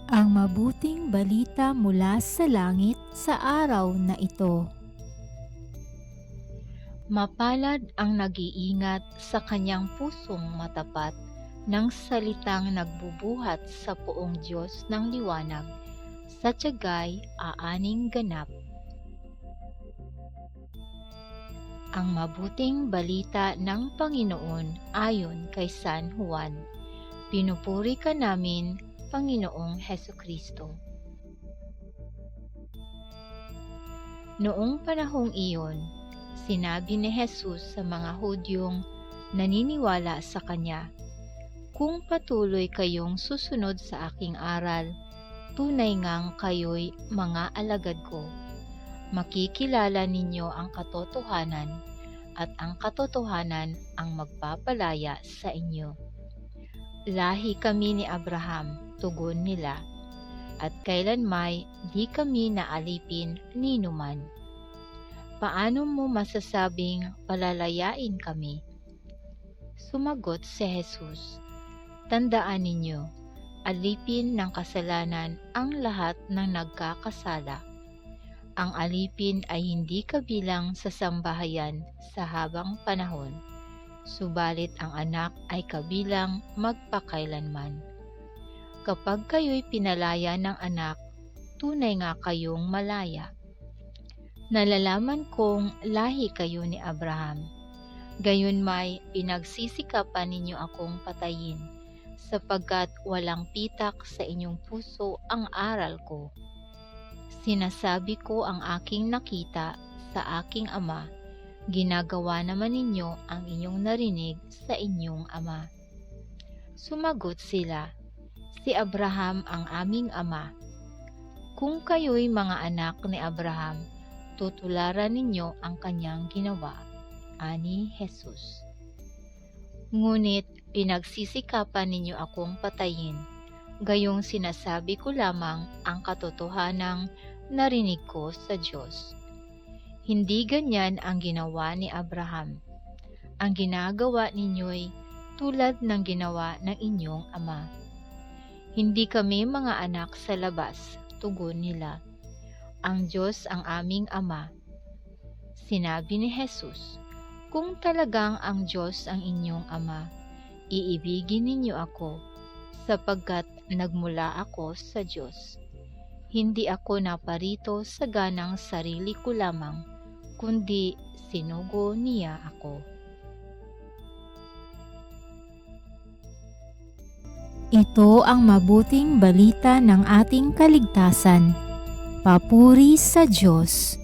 Ang mabuting balita mula sa langit sa araw na ito. Mapalad ang nag-iingat sa kanyang pusong matapat ng salitang nagbubuhat sa poong Diyos ng liwanag, sa tiyagay aaning ganap. Ang mabuting balita ng Panginoon ayon kay San Juan. Pinupuri ka namin, Panginoong Hesukristo. Noong panahong iyon, sinabi ni Jesus sa mga Hudyong naniniwala sa Kanya, "Kung patuloy kayong susunod sa aking aral, tunay ngang kayo'y mga alagad ko. Makikilala ninyo ang katotohanan, at ang katotohanan ang magpapalaya sa inyo." Lahi kami ni Abraham, tugon nila, at kailanmay di kami naalipin ni numan. Paano mo masasabing palalayain kami? Sumagot si Jesus, "Tandaan ninyo, alipin ng kasalanan ang lahat ng nagkakasala. Ang alipin ay hindi kabilang sa sambahayan sa habang panahon, subalit ang anak ay kabilang magpakailanman. Kapag kayo'y pinalaya ng anak, tunay nga kayong malaya. Nalalaman kong lahi kayo ni Abraham. Gayunmay pinagsisikapan ninyo akong patayin, sapagkat walang pitak sa inyong puso ang aral ko. Sinasabi ko ang aking nakita sa aking ama, ginagawa naman ninyo ang inyong narinig sa inyong ama." Sumagot sila, "Si Abraham ang aming ama." "Kung kayo'y mga anak ni Abraham, tutularan ninyo ang kanyang ginawa," ani Jesus. "Ngunit pinagsisikapan ninyo akong patayin, gayong sinasabi ko lamang ang katotohanang narinig ko sa Diyos. Hindi ganyan ang ginawa ni Abraham. Ang ginagawa ninyo'y tulad ng ginawa ng inyong ama." "Hindi kami mga anak sa labas," tugon nila. "Ang Diyos ang aming ama." Sinabi ni Jesus, "Kung talagang ang Diyos ang inyong ama, iibigin ninyo ako, sapagkat nagmula ako sa Diyos. Hindi ako naparito sa ganang sarili ko lamang, kundi sinugo niya ako." Ito ang mabuting balita ng ating kaligtasan. Papuri sa Diyos.